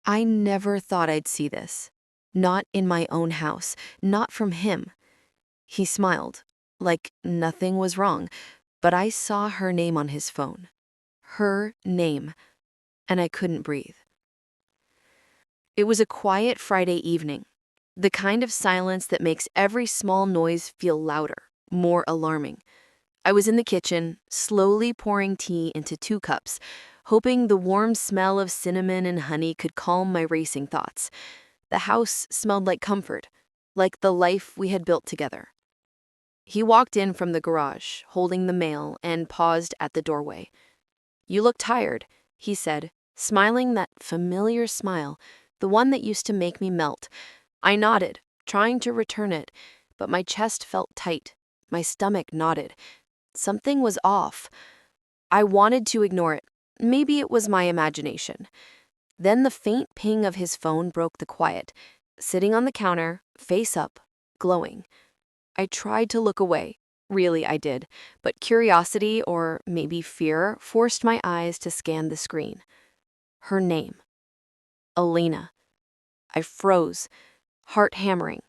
I never thought I'd see this. Not in my own house, not from him. He smiled, like nothing was wrong, but I saw her name on his phone. Her name, and I couldn't breathe. It was a quiet Friday evening, the kind of silence that makes every small noise feel louder, more alarming. I was in the kitchen, slowly pouring tea into 2 cups, hoping the warm smell of cinnamon and honey could calm my racing thoughts. The house smelled like comfort, like the life we had built together. He walked in from the garage, holding the mail, and paused at the doorway. "You look tired," he said, smiling that familiar smile, the one that used to make me melt. I nodded, trying to return it, but my chest felt tight. My stomach knotted. Something was off. I wanted to ignore it. Maybe it was my imagination. Then the faint ping of his phone broke the quiet, sitting on the counter, face up, glowing. I tried to look away. Really, I did. But curiosity, or maybe fear, forced my eyes to scan the screen. Her name. Elena. I froze, heart hammering.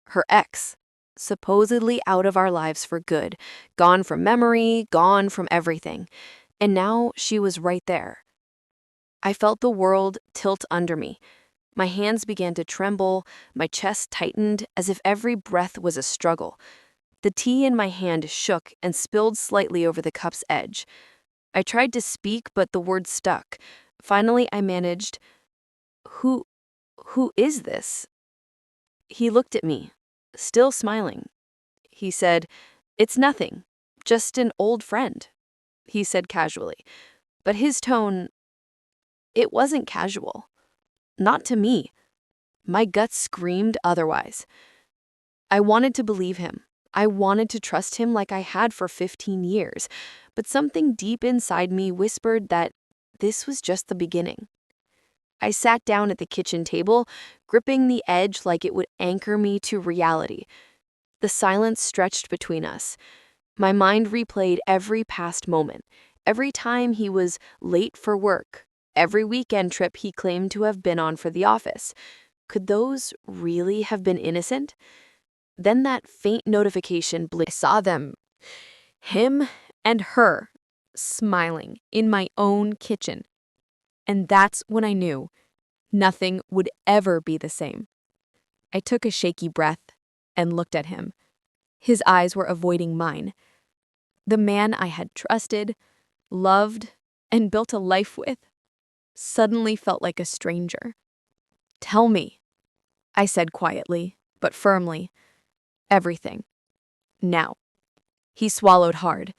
Her ex. Supposedly out of our lives for good. Gone from memory, gone from everything. And now she was right there. I felt the world tilt under me. My hands began to tremble, my chest tightened as if every breath was a struggle. The tea in my hand shook and spilled slightly over the cup's edge. I tried to speak, but the words stuck. Finally, I managed, Who is this?" He looked at me, still smiling. He said, "It's nothing, just an old friend," he said casually. But his tone, it wasn't casual. Not to me. My gut screamed otherwise. I wanted to believe him. I wanted to trust him like I had for 15 years, but something deep inside me whispered that this was just the beginning. I sat down at the kitchen table, gripping the edge like it would anchor me to reality. The silence stretched between us. My mind replayed every past moment, every time he was late for work, every weekend trip he claimed to have been on for the office. Could those really have been innocent? Then that faint notification blinked. I saw them, him and her, smiling in my own kitchen. And that's when I knew nothing would ever be the same. I took a shaky breath and looked at him. His eyes were avoiding mine. The man I had trusted, loved, and built a life with suddenly felt like a stranger. "Tell me," I said quietly, but firmly. "Everything. Now." He swallowed hard.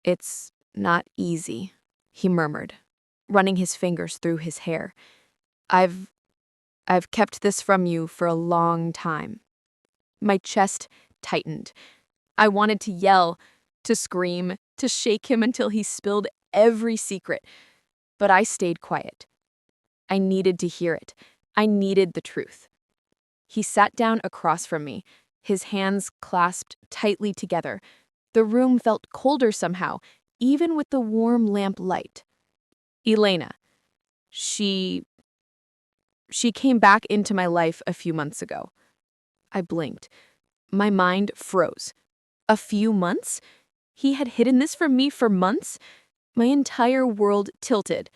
"It's not easy," he murmured, running his fingers through his hair. I've kept this from you for a long time." My chest tightened. I wanted to yell, to scream, to shake him until he spilled every secret. But I stayed quiet. I needed to hear it. I needed the truth. He sat down across from me, his hands clasped tightly together. The room felt colder somehow, even with the warm lamp light. "Elena, she came back into my life a few months ago." I blinked. My mind froze. A few months? He had hidden this from me for months? My entire world tilted.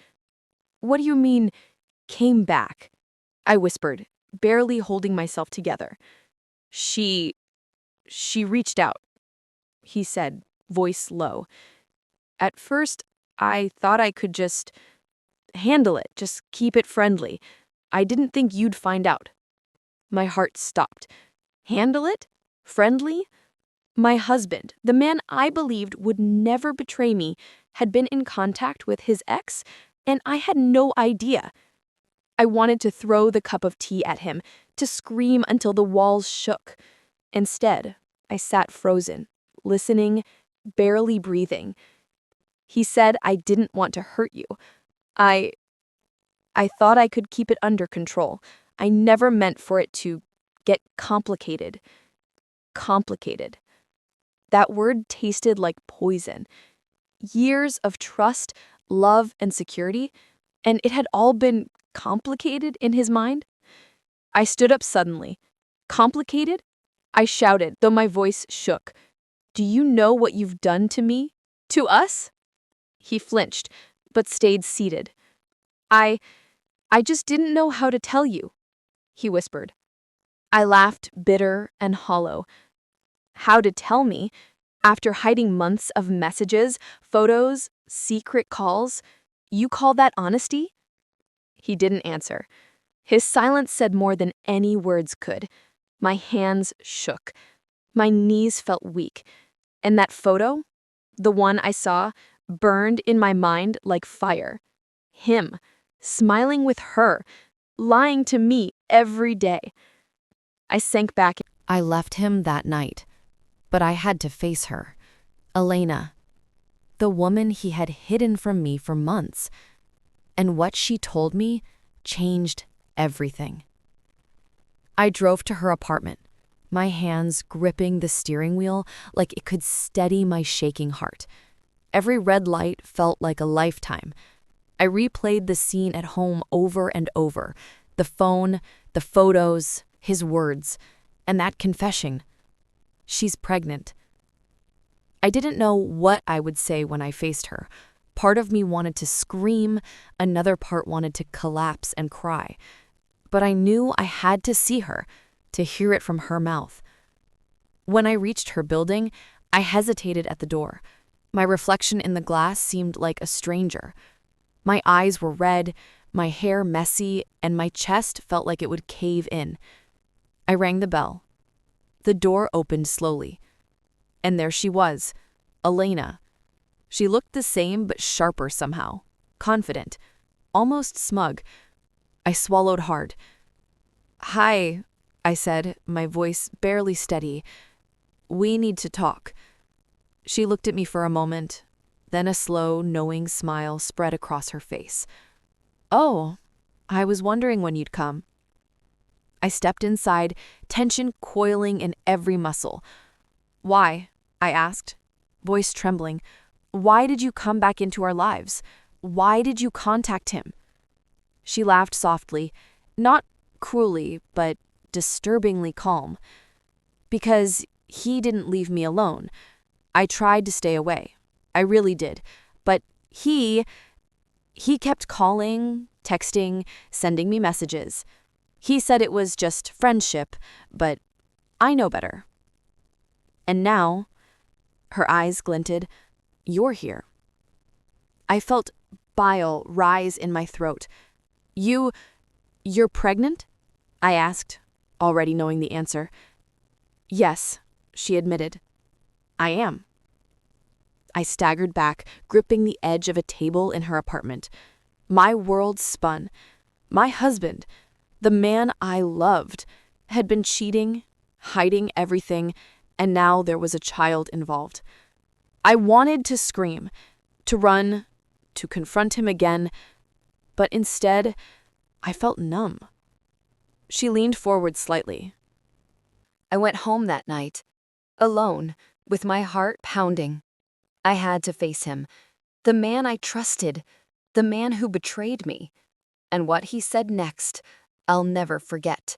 "What do you mean, came back?" I whispered, barely holding myself together. She reached out," he said, voice low. "At first, I thought I could just handle it, just keep it friendly. I didn't think you'd find out." My heart stopped. Handle it? Friendly? My husband, the man I believed would never betray me, had been in contact with his ex, and I had no idea. I wanted to throw the cup of tea at him, to scream until the walls shook. Instead, I sat frozen, listening, barely breathing. He said I didn't want to hurt you. I thought I could keep it under control. I never meant for it to get complicated. Complicated. That word tasted like poison. Years of trust, love, and security, and it had all been complicated in his mind? I stood up suddenly. Complicated? I shouted, though my voice shook. Do you know what you've done to me? To us? He flinched, but stayed seated. I just didn't know how to tell you, he whispered. I laughed, bitter and hollow. How to tell me? After hiding months of messages, photos, secret calls? You call that honesty? He didn't answer. His silence said more than any words could. My hands shook. My knees felt weak. And that photo, the one I saw, burned in my mind like fire. Him, smiling with her, lying to me every day. I sank back. I left him that night, but I had to face her. Elena, the woman he had hidden from me for months. And what she told me changed everything. I drove to her apartment, my hands gripping the steering wheel like it could steady my shaking heart. Every red light felt like a lifetime. I replayed the scene at home over and over. The phone, the photos, his words, and that confession. She's pregnant. I didn't know what I would say when I faced her. Part of me wanted to scream, another part wanted to collapse and cry. But I knew I had to see her, to hear it from her mouth. When I reached her building, I hesitated at the door. My reflection in the glass seemed like a stranger. My eyes were red, my hair messy, and my chest felt like it would cave in. I rang the bell. The door opened slowly. And there she was, Elena. She looked the same but sharper somehow, confident, almost smug. I swallowed hard. "Hi," I said, my voice barely steady. "We need to talk." She looked at me for a moment, then a slow, knowing smile spread across her face. "Oh, I was wondering when you'd come." I stepped inside, tension coiling in every muscle. "Why?" I asked, voice trembling. "Why did you come back into our lives? Why did you contact him?" She laughed softly, not cruelly, but disturbingly calm. "Because he didn't leave me alone. I tried to stay away. I really did. But he kept calling, texting, sending me messages. He said it was just friendship, but I know better. And now," her eyes glinted, "you're here." I felt bile rise in my throat. You're pregnant?" I asked, already knowing the answer. "Yes," she admitted. "I am." I staggered back, gripping the edge of a table in her apartment. My world spun. My husband, the man I loved, had been cheating, hiding everything, and now there was a child involved. I wanted to scream, to run, to confront him again, but instead, I felt numb. She leaned forward slightly. I went home that night, alone, with my heart pounding. I had to face him, the man I trusted, the man who betrayed me. And what he said next, I'll never forget.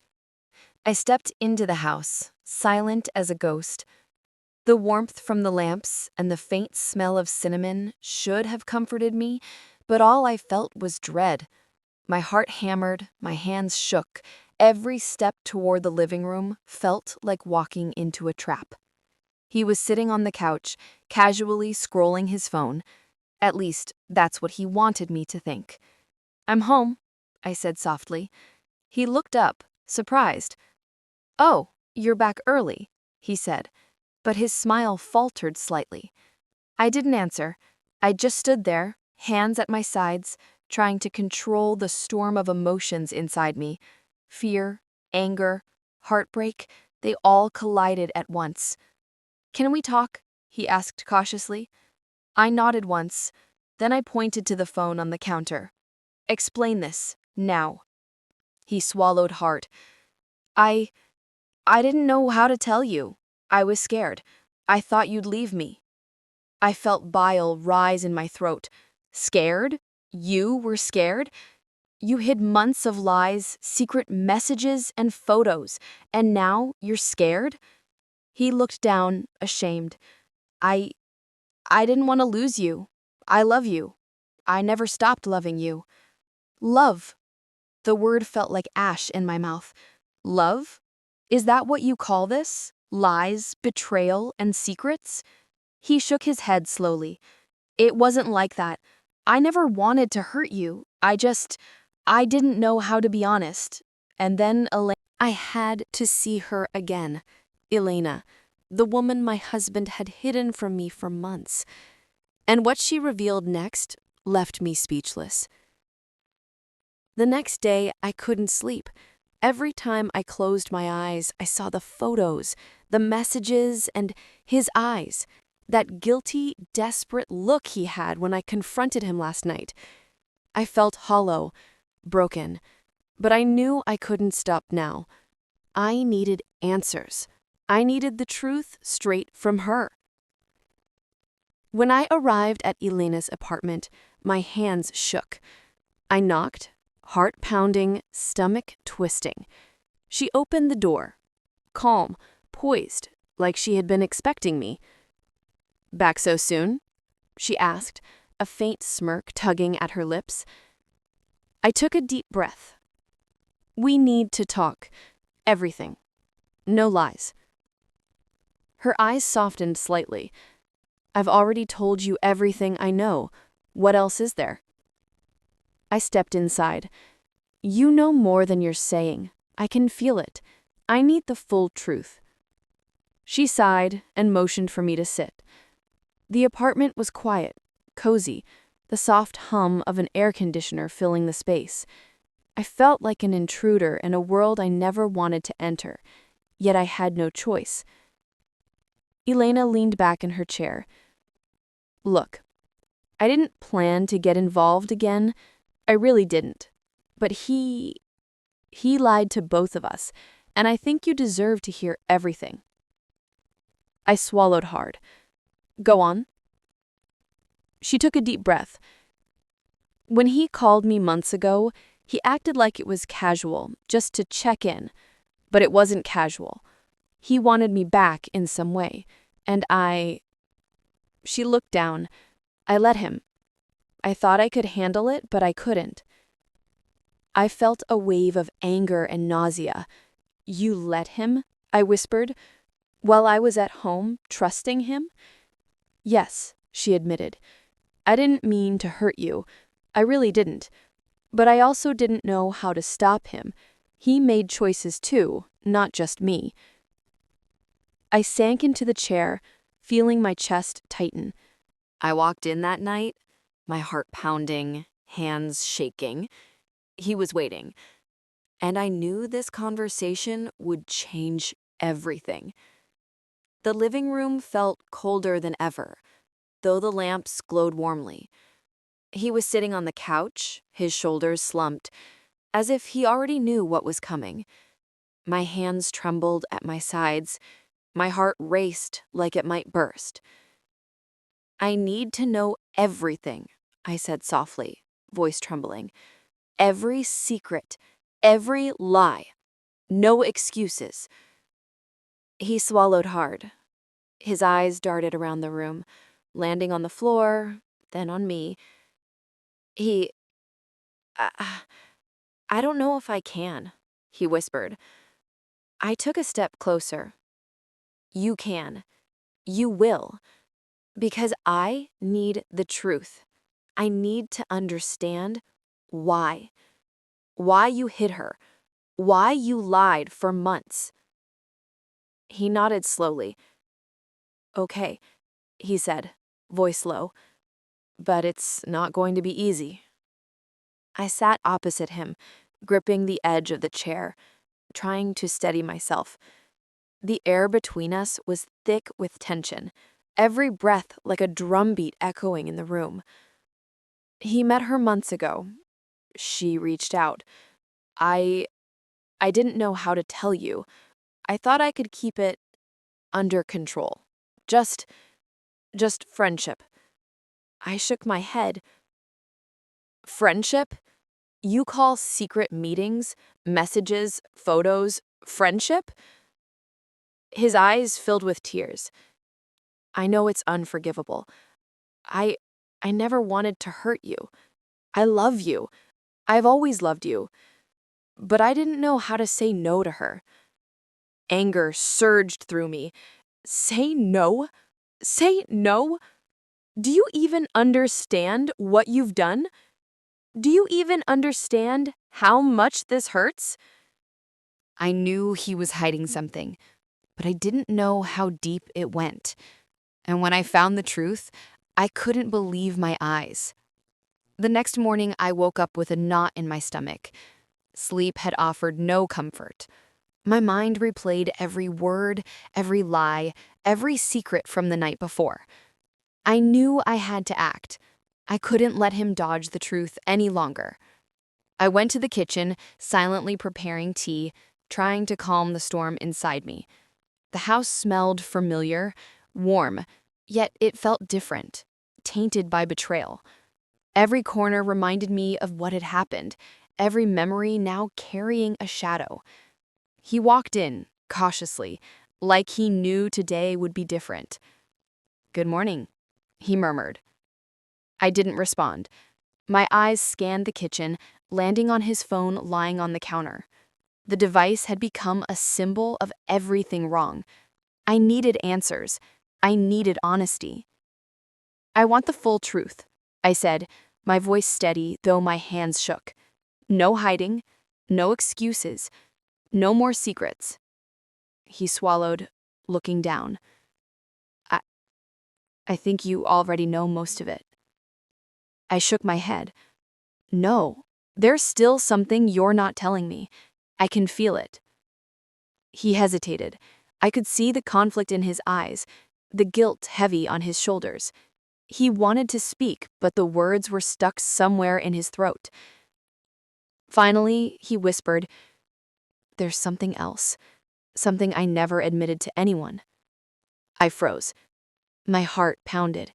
I stepped into the house, silent as a ghost. The warmth from the lamps and the faint smell of cinnamon should have comforted me, but all I felt was dread. My heart hammered, my hands shook. Every step toward the living room felt like walking into a trap. He was sitting on the couch, casually scrolling his phone. At least, that's what he wanted me to think. "I'm home," I said softly. He looked up, surprised. "Oh, you're back early," he said, but his smile faltered slightly. I didn't answer. I just stood there, hands at my sides, trying to control the storm of emotions inside me. Fear, anger, heartbreak, they all collided at once. "Can we talk?" he asked cautiously. I nodded once, then I pointed to the phone on the counter. "Explain this, now." He swallowed hard. I didn't know how to tell you. I was scared. I thought you'd leave me." I felt bile rise in my throat. "Scared? You were scared? You hid months of lies, secret messages, and photos, and now you're scared? He looked down, ashamed. I I didn't want to lose you. I love you. I never stopped loving you. Love. The word felt like ash in my mouth. Love? Is that what you call this? Lies, betrayal, and secrets? He shook his head slowly. It wasn't like that. I never wanted to hurt you. I didn't know how to be honest. And then Elaine. I had to see her again. Elena, the woman my husband had hidden from me for months. And what she revealed next left me speechless. The next day, I couldn't sleep. Every time I closed my eyes, I saw the photos, the messages, and his eyes. That guilty, desperate look he had when I confronted him last night. I felt hollow, broken, but I knew I couldn't stop now. I needed answers. I needed the truth straight from her. When I arrived at Elena's apartment, my hands shook. I knocked, heart pounding, stomach twisting. She opened the door, calm, poised, like she had been expecting me. "Back so soon?" she asked, a faint smirk tugging at her lips. I took a deep breath. "We need to talk. Everything. No lies." Her eyes softened slightly. "I've already told you everything I know. What else is there?" I stepped inside. "You know more than you're saying. I can feel it. I need the full truth." She sighed and motioned for me to sit. The apartment was quiet, cozy, the soft hum of an air conditioner filling the space. I felt like an intruder in a world I never wanted to enter, yet I had no choice. Elena leaned back in her chair. "Look, I didn't plan to get involved again. I really didn't. But he lied to both of us, and I think you deserve to hear everything." I swallowed hard. "Go on." She took a deep breath. "When he called me months ago, he acted like it was casual, just to check in. But it wasn't casual. He wanted me back in some way, and She looked down. "I let him. I thought I could handle it, but I couldn't." I felt a wave of anger and nausea. "You let him?" I whispered. "While I was at home, trusting him?" "Yes," she admitted. "I didn't mean to hurt you. I really didn't. But I also didn't know how to stop him. He made choices too, not just me." I sank into the chair, feeling my chest tighten. I walked in that night, my heart pounding, hands shaking. He was waiting. And I knew this conversation would change everything. The living room felt colder than ever, though the lamps glowed warmly. He was sitting on the couch, his shoulders slumped, as if he already knew what was coming. My hands trembled at my sides. My heart raced like it might burst. "I need to know everything," I said softly, voice trembling. "Every secret, every lie. No excuses." He swallowed hard. His eyes darted around the room, landing on the floor, then on me. He, I, I don't know if I can," he whispered. I took a step closer. "You can. You will. Because I need the truth. I need to understand why. Why you hid her. Why you lied for months." He nodded slowly. "Okay," he said, voice low. "But it's not going to be easy." I sat opposite him, gripping the edge of the chair, trying to steady myself. The air between us was thick with tension, every breath like a drumbeat echoing in the room. "He met her months ago. She reached out. I didn't know how to tell you. I thought I could keep it under control. Just friendship." I shook my head. "Friendship? You call secret meetings, messages, photos, friendship? His eyes filled with tears. I know it's unforgivable. I I never wanted to hurt you. I love you. I've always loved you. But I didn't know how to say no to her. Anger surged through me. Say no? Say no? Do you even understand what you've done? Do you even understand how much this hurts? I knew he was hiding something, but I didn't know how deep it went. And when I found the truth, I couldn't believe my eyes. The next morning, I woke up with a knot in my stomach. Sleep had offered no comfort. My mind replayed every word, every lie, every secret from the night before. I knew I had to act. I couldn't let him dodge the truth any longer. I went to the kitchen, silently preparing tea, trying to calm the storm inside me. The house smelled familiar, warm, yet it felt different, tainted by betrayal. Every corner reminded me of what had happened, every memory now carrying a shadow. He walked in, cautiously, like he knew today would be different. "Good morning," he murmured. I didn't respond. My eyes scanned the kitchen, landing on his phone lying on the counter. The device had become a symbol of everything wrong. I needed answers. I needed honesty. "I want the full truth," I said, my voice steady, though my hands shook. "No hiding, no excuses, no more secrets." He swallowed, looking down. I, I think you already know most of it." I shook my head. "No, there's still something you're not telling me. I can feel it." He hesitated. I could see the conflict in his eyes, the guilt heavy on his shoulders. He wanted to speak, but the words were stuck somewhere in his throat. Finally, he whispered, "There's something else, something I never admitted to anyone." I froze. My heart pounded.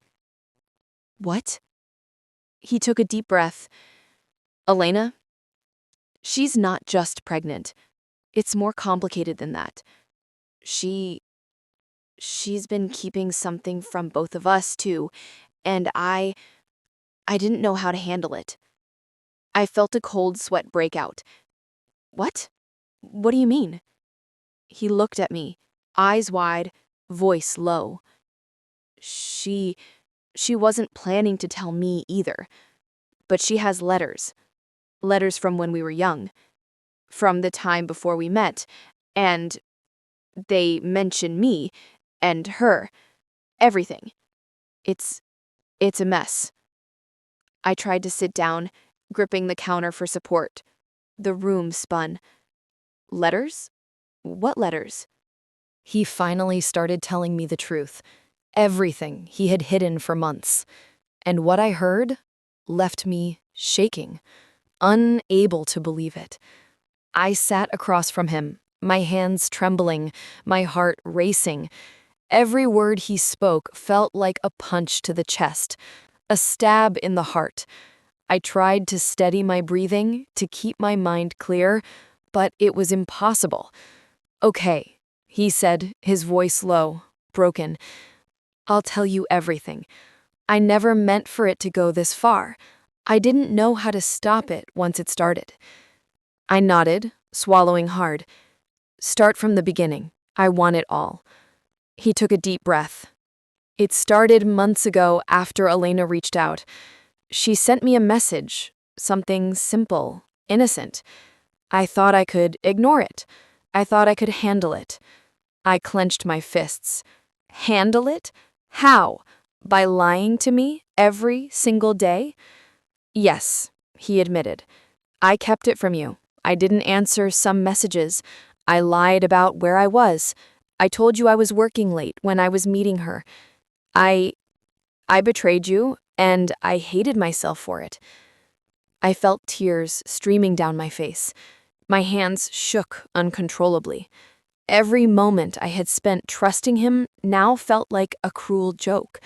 "What?" He took a deep breath. "Elena, she's not just pregnant. It's more complicated than that. She's been keeping something from both of us, too, and I didn't know how to handle it." I felt a cold sweat break out. "What? What do you mean?" He looked at me, eyes wide, voice low. She wasn't planning to tell me either, but she has letters. Letters from when we were young, from the time before we met, and they mention me and her, everything. It's a mess." I tried to sit down, gripping the counter for support. The room spun. "Letters? What letters?" He finally started telling me the truth, everything he had hidden for months. And what I heard left me shaking, unable to believe it. I sat across from him, my hands trembling, my heart racing. Every word he spoke felt like a punch to the chest, a stab in the heart. I tried to steady my breathing, to keep my mind clear, but it was impossible. "Okay," he said, his voice low, broken. "I'll tell you everything. I never meant for it to go this far. I didn't know how to stop it once it started." I nodded, swallowing hard. "Start from the beginning. I want it all." He took a deep breath. "It started months ago after Elena reached out. She sent me a message, something simple, innocent. I thought I could ignore it. I thought I could handle it." I clenched my fists. Handle it? How? By lying to me every single day? "Yes," he admitted. "I kept it from you. I didn't answer some messages. I lied about where I was. I told you I was working late when I was meeting her. I betrayed you, and I hated myself for it." I felt tears streaming down my face. My hands shook uncontrollably. Every moment I had spent trusting him now felt like a cruel joke.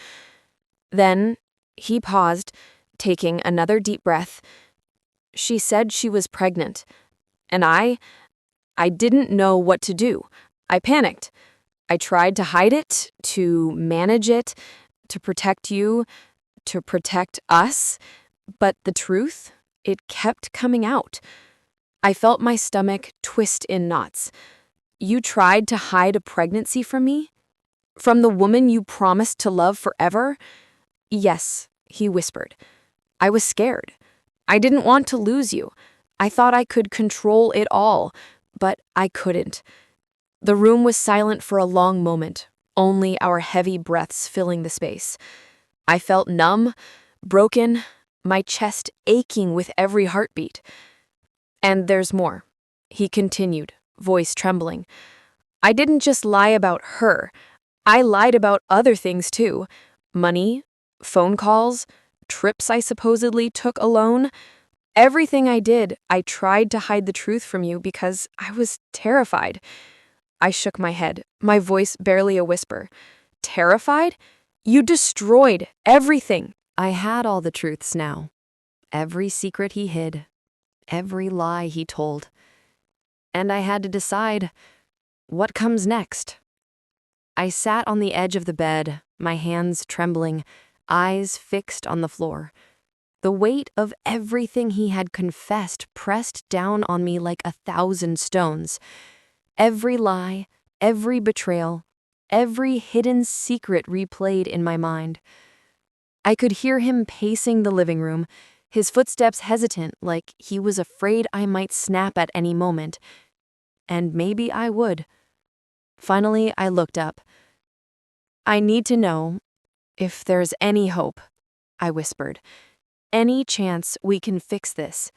Then he paused, taking another deep breath. She said she was pregnant, and I didn't know what to do. I panicked. I tried to hide it, to manage it, to protect you, to protect us, but the truth, it kept coming out. I felt my stomach twist in knots. You tried to hide a pregnancy from me? From the woman you promised to love forever? Yes, he whispered. I was scared. I didn't want to lose you. I thought I could control it all, but I couldn't. The room was silent for a long moment, only our heavy breaths filling the space. I felt numb, broken, my chest aching with every heartbeat. And there's more, he continued, voice trembling. I didn't just lie about her. I lied about other things too. Money, phone calls, trips I supposedly took alone. Everything I did, I tried to hide the truth from you because I was terrified. I shook my head, my voice barely a whisper. Terrified? You destroyed everything. I had all the truths now. Every secret he hid, every lie he told. And I had to decide what comes next. I sat on the edge of the bed, my hands trembling, eyes fixed on the floor. The weight of everything he had confessed pressed down on me like 1,000 stones. Every lie, every betrayal, every hidden secret replayed in my mind. I could hear him pacing the living room, his footsteps hesitant like he was afraid I might snap at any moment. And maybe I would. Finally, I looked up. I need to know if there's any hope, I whispered. Any chance we can fix this?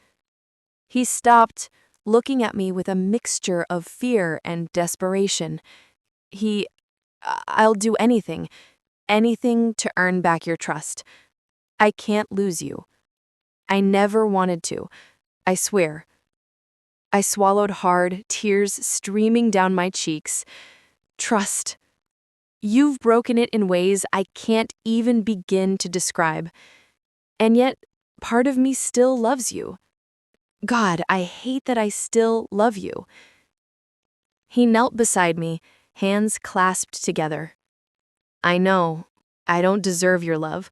He stopped, looking at me with a mixture of fear and desperation. I'll do anything, anything to earn back your trust. I can't lose you. I never wanted to, I swear. I swallowed hard, tears streaming down my cheeks. Trust. You've broken it in ways I can't even begin to describe. And yet, part of me still loves you. God, I hate that I still love you. He knelt beside me, hands clasped together. I know, I don't deserve your love,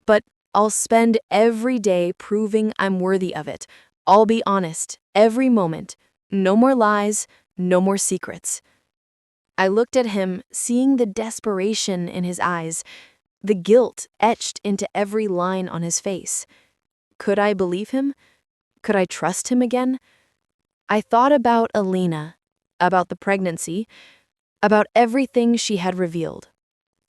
but I'll spend every day proving I'm worthy of it. I'll be honest, every moment. No more lies, no more secrets. I looked at him, seeing the desperation in his eyes, the guilt etched into every line on his face. Could I believe him? Could I trust him again? I thought about Alina, about the pregnancy, about everything she had revealed.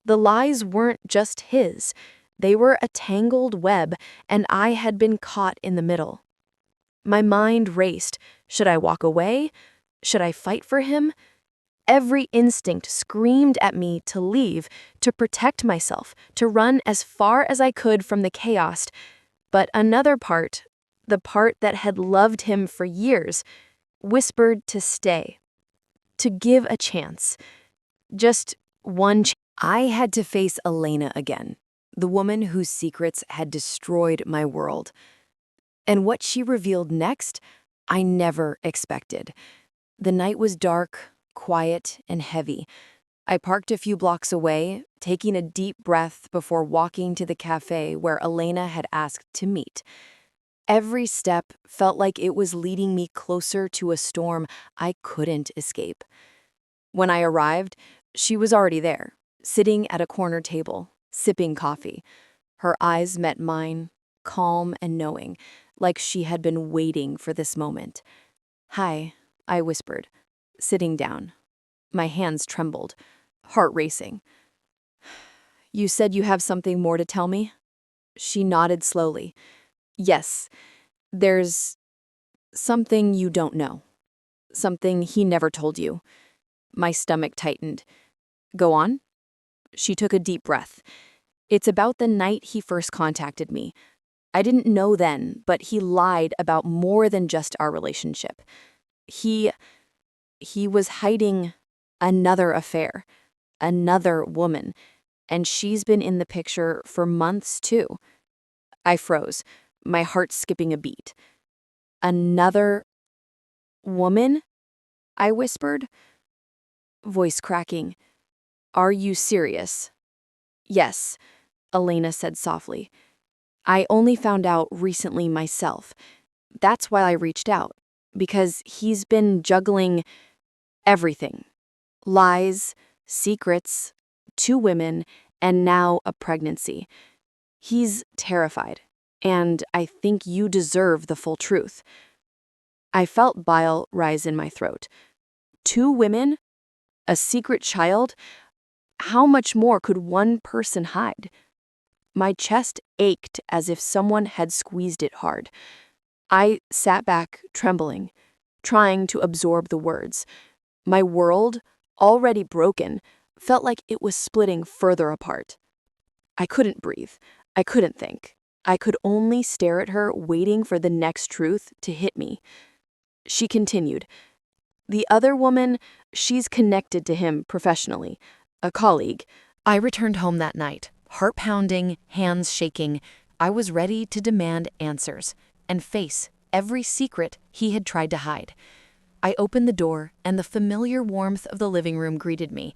The lies weren't just his. They were a tangled web, and I had been caught in the middle. My mind raced. Should I walk away? Should I fight for him? Every instinct screamed at me to leave, to protect myself, to run as far as I could from the chaos. But another part, the part that had loved him for years, whispered to stay, to give a chance. Just one chance. I had to face Elena again, the woman whose secrets had destroyed my world. And what she revealed next, I never expected. The night was dark, quiet, and heavy. I parked a few blocks away, taking a deep breath before walking to the cafe where Elena had asked to meet. Every step felt like it was leading me closer to a storm I couldn't escape. When I arrived, she was already there, sitting at a corner table, sipping coffee. Her eyes met mine, calm and knowing, like she had been waiting for this moment. "Hi," I whispered, sitting down. My hands trembled, heart racing. "You said you have something more to tell me?" She nodded slowly. "Yes, there's something you don't know. Something he never told you." My stomach tightened. "Go on?" She took a deep breath. "It's about the night he first contacted me. I didn't know then, but he lied about more than just our relationship. He was hiding another affair, another woman, and she's been in the picture for months too." I froze, my heart skipping a beat. Another woman? I whispered, voice cracking. Are you serious? Yes, Elena said softly. I only found out recently myself. That's why I reached out. Because he's been juggling everything. Lies, secrets, 2 women, and now a pregnancy. He's terrified, and I think you deserve the full truth. I felt bile rise in my throat. 2 women? A secret child? How much more could one person hide? My chest ached as if someone had squeezed it hard. I sat back, trembling, trying to absorb the words. My world, already broken, felt like it was splitting further apart. I couldn't breathe. I couldn't think. I could only stare at her, waiting for the next truth to hit me. She continued, "The other woman, she's connected to him professionally, a colleague." I returned home that night, heart pounding, hands shaking. I was ready to demand answers and face every secret he had tried to hide. I opened the door, and the familiar warmth of the living room greeted me,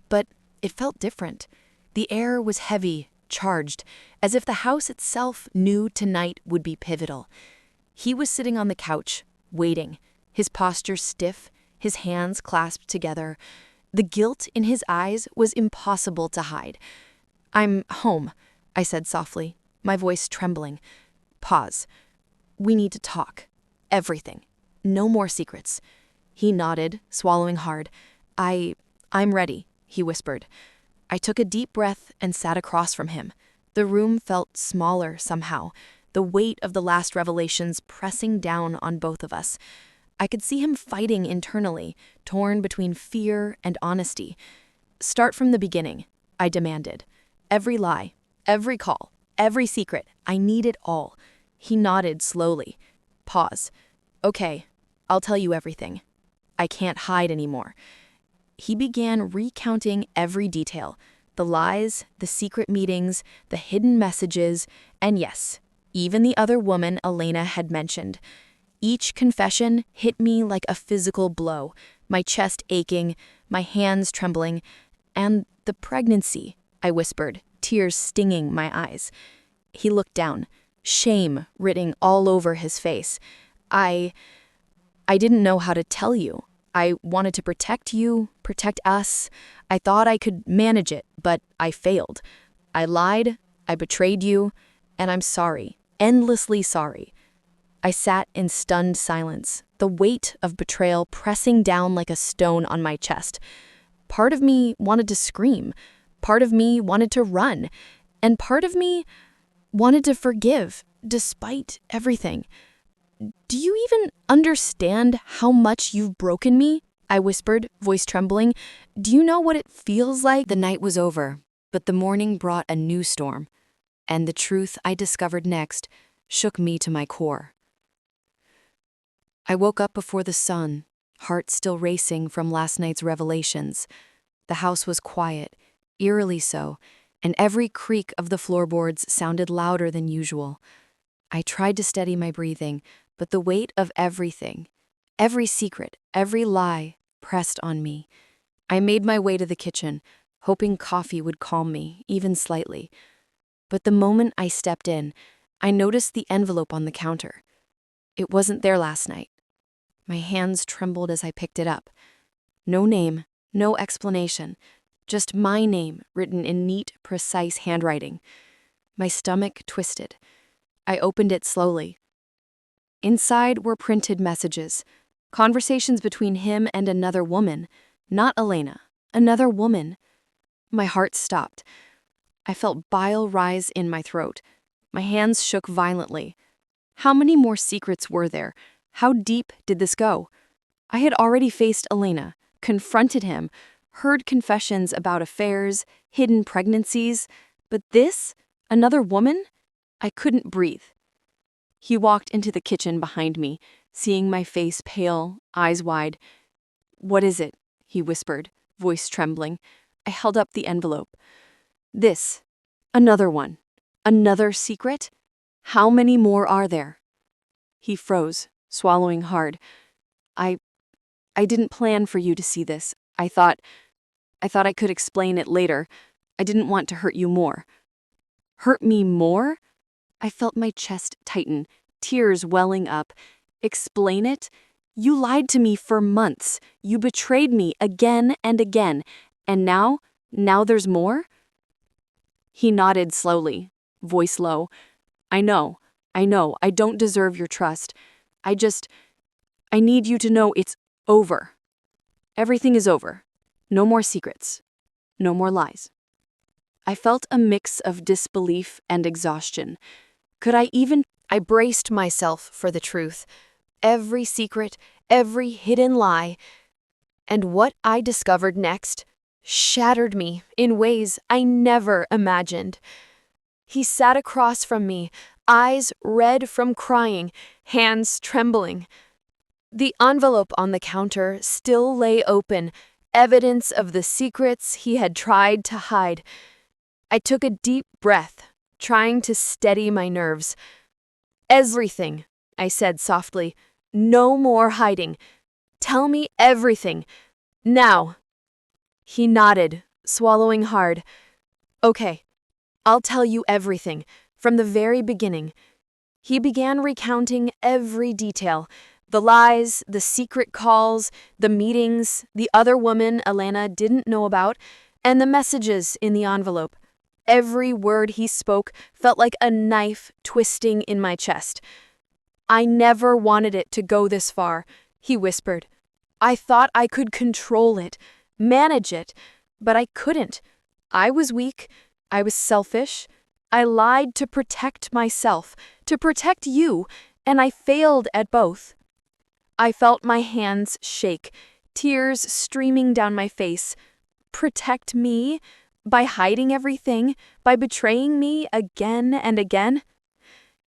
but it felt different. The air was heavy, charged, as if the house itself knew tonight would be pivotal. He was sitting on the couch, waiting, his posture stiff, his hands clasped together. The guilt in his eyes was impossible to hide. "I'm home," I said softly, my voice trembling. "Pause. We need to talk. Everything. No more secrets." He nodded, swallowing hard. I'm ready," he whispered. I took a deep breath and sat across from him. The room felt smaller somehow, the weight of the last revelations pressing down on both of us. I could see him fighting internally, torn between fear and honesty. "Start from the beginning," I demanded. "Every lie, every call, every secret, I need it all." He nodded slowly. Pause. "Okay, I'll tell you everything. I can't hide anymore." He began recounting every detail, the lies, the secret meetings, the hidden messages, and yes, even the other woman Elena had mentioned. Each confession hit me like a physical blow, my chest aching, my hands trembling. "And the pregnancy," I whispered, tears stinging my eyes. He looked down, shame written all over his face. I didn't know how to tell you. I wanted to protect you, protect us. I thought I could manage it, but I failed. I lied, I betrayed you, and I'm sorry, endlessly sorry." I sat in stunned silence, the weight of betrayal pressing down like a stone on my chest. Part of me wanted to scream, part of me wanted to run, and part of me wanted to forgive, despite everything. "Do you even understand how much you've broken me?" I whispered, voice trembling. "Do you know what it feels like?" The night was over, but the morning brought a new storm, and the truth I discovered next shook me to my core. I woke up before the sun, heart still racing from last night's revelations. The house was quiet, eerily so, and every creak of the floorboards sounded louder than usual. I tried to steady my breathing, but the weight of everything, every secret, every lie, pressed on me. I made my way to the kitchen, hoping coffee would calm me, even slightly. But the moment I stepped in, I noticed the envelope on the counter. It wasn't there last night. My hands trembled as I picked it up. No name, no explanation, just my name written in neat, precise handwriting. My stomach twisted. I opened it slowly. Inside were printed messages, conversations between him and another woman, not Elena, another woman. My heart stopped. I felt bile rise in my throat. My hands shook violently. How many more secrets were there? How deep did this go? I had already faced Elena, confronted him, heard confessions about affairs, hidden pregnancies, but this? Another woman? I couldn't breathe. He walked into the kitchen behind me, seeing my face pale, eyes wide. "What is it?" he whispered, voice trembling. I held up the envelope. "This. Another one. Another secret? How many more are there?" He froze, swallowing hard. I I didn't plan for you to see this. I thought I could explain it later. I didn't want to hurt you more. Hurt me more? I felt my chest tighten, tears welling up. Explain it? You lied to me for months. You betrayed me again and again. And now there's more? He nodded slowly, voice low. I know. I don't deserve your trust. I need you to know it's over. Everything is over. No more secrets. No more lies. I felt a mix of disbelief and exhaustion. I braced myself for the truth. Every secret, every hidden lie. And what I discovered next shattered me in ways I never imagined. He sat across from me, eyes red from crying, hands trembling. The envelope on the counter still lay open, evidence of the secrets he had tried to hide. I took a deep breath, trying to steady my nerves. Everything, I said softly. No more hiding. Tell me everything. Now. He nodded, swallowing hard. Okay, I'll tell you everything, from the very beginning. He began recounting every detail. The lies, the secret calls, the meetings, the other woman Elena didn't know about, and the messages in the envelope. Every word he spoke felt like a knife twisting in my chest. I never wanted it to go this far, he whispered. I thought I could control it, manage it, but I couldn't. I was weak. I was selfish. I lied to protect myself, to protect you, and I failed at both. I felt my hands shake, tears streaming down my face. Protect me? By hiding everything? By betraying me again and again?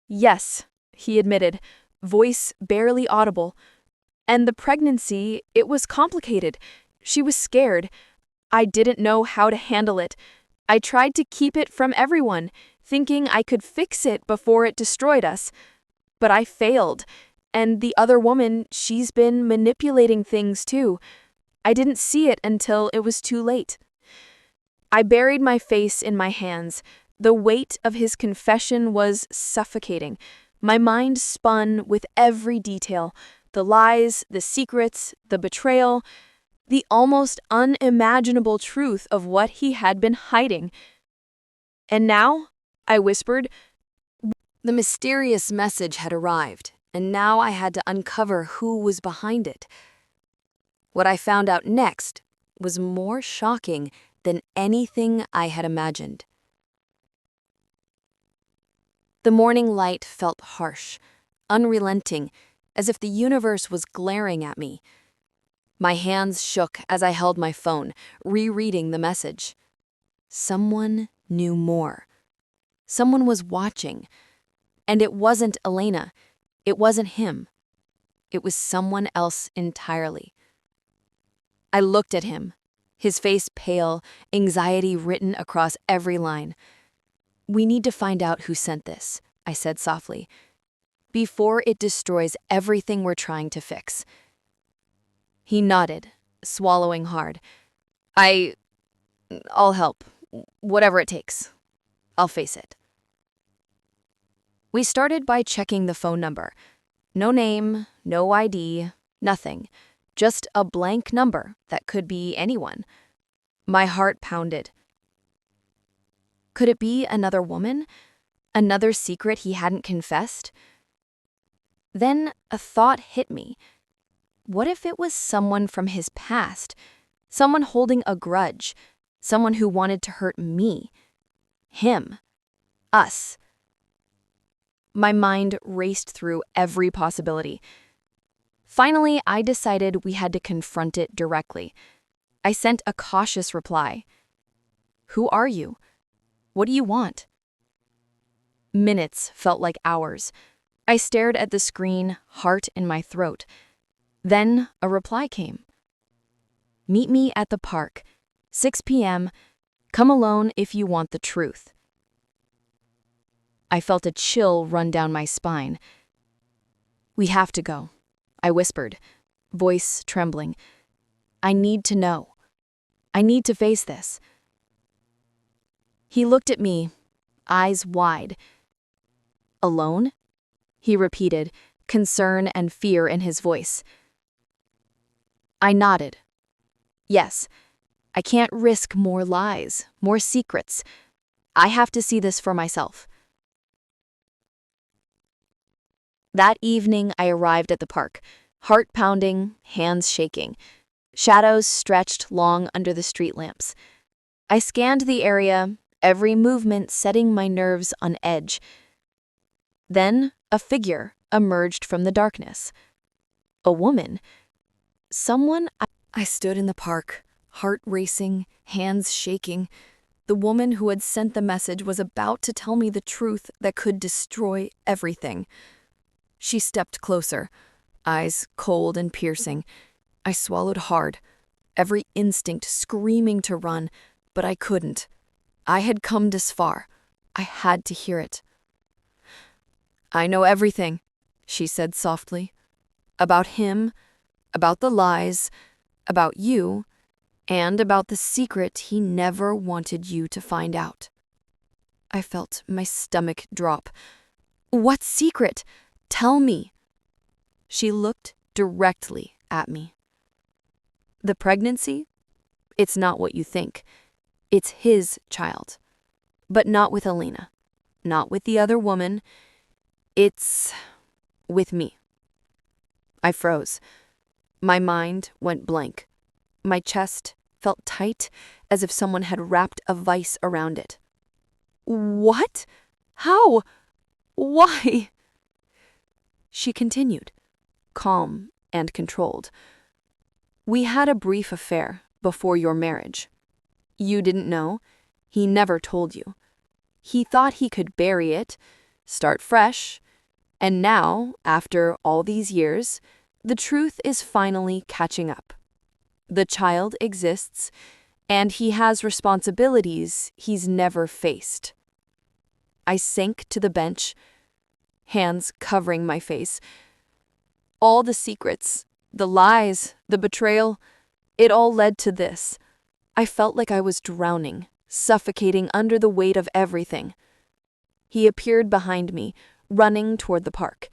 Yes, he admitted, voice barely audible. And the pregnancy, it was complicated. She was scared. I didn't know how to handle it. I tried to keep it from everyone, thinking I could fix it before it destroyed us. But I failed. And the other woman, she's been manipulating things too. I didn't see it until it was too late. I buried my face in my hands. The weight of his confession was suffocating. My mind spun with every detail. The lies, the secrets, the betrayal, the almost unimaginable truth of what he had been hiding. And now, I whispered, the mysterious message had arrived, and now I had to uncover who was behind it. What I found out next was more shocking than anything I had imagined. The morning light felt harsh, unrelenting, as if the universe was glaring at me. My hands shook as I held my phone, rereading the message. Someone knew more. Someone was watching. And it wasn't Elena. It wasn't him. It was someone else entirely. I looked at him, his face pale, anxiety written across every line. We need to find out who sent this, I said softly, before it destroys everything we're trying to fix. He nodded, swallowing hard. I'll help. Whatever it takes. I'll face it. We started by checking the phone number. No name, no ID, nothing. Just a blank number that could be anyone. My heart pounded. Could it be another woman? Another secret he hadn't confessed? Then a thought hit me. What if it was someone from his past? Someone holding a grudge? Someone who wanted to hurt me? Him? Us? My mind raced through every possibility. Finally, I decided we had to confront it directly. I sent a cautious reply. Who are you? What do you want? Minutes felt like hours. I stared at the screen, heart in my throat. Then a reply came. Meet me at the park, 6 p.m. Come alone if you want the truth. I felt a chill run down my spine. We have to go. I whispered, voice trembling. I need to know. I need to face this. He looked at me, eyes wide. Alone? He repeated, concern and fear in his voice. I nodded. Yes, I can't risk more lies, more secrets. I have to see this for myself. That evening, I arrived at the park, heart pounding, hands shaking. Shadows stretched long under the street lamps. I scanned the area, every movement setting my nerves on edge. Then a figure emerged from the darkness. A woman. Someone I stood in the park, heart racing, hands shaking. The woman who had sent the message was about to tell me the truth that could destroy everything. She stepped closer, eyes cold and piercing. I swallowed hard, every instinct screaming to run, but I couldn't. I had come this far. I had to hear it. I know everything, she said softly. About him, about the lies, about you, and about the secret he never wanted you to find out. I felt my stomach drop. What secret? Tell me. She looked directly at me. The pregnancy? It's not what you think. It's his child. But not with Alina. Not with the other woman. It's with me. I froze. My mind went blank. My chest felt tight, as if someone had wrapped a vice around it. What? How? Why? She continued, calm and controlled. We had a brief affair before your marriage. You didn't know. He never told you. He thought he could bury it, start fresh, and now, after all these years, the truth is finally catching up. The child exists, and he has responsibilities he's never faced. I sank to the bench, hands covering my face. All the secrets, the lies, the betrayal, it all led to this. I felt like I was drowning, suffocating under the weight of everything. He appeared behind me, running toward the park.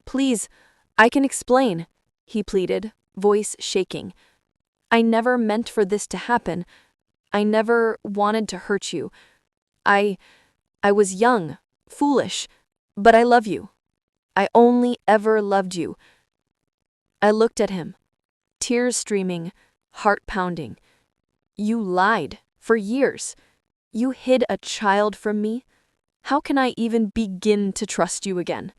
Please, I can explain, he pleaded, voice shaking. I never meant for this to happen. I never wanted to hurt you. I was young, foolish, but I love you. I only ever loved you. I looked at him, tears streaming, heart pounding. You lied for years. You hid a child from me. How can I even begin to trust you again?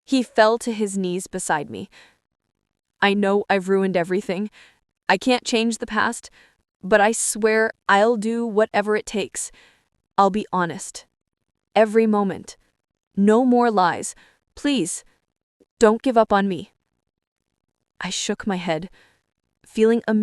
He fell to his knees beside me. I know I've ruined everything. I can't change the past, but I swear I'll do whatever it takes. I'll be honest. Every moment. No more lies. Please, don't give up on me. I shook my head, feeling a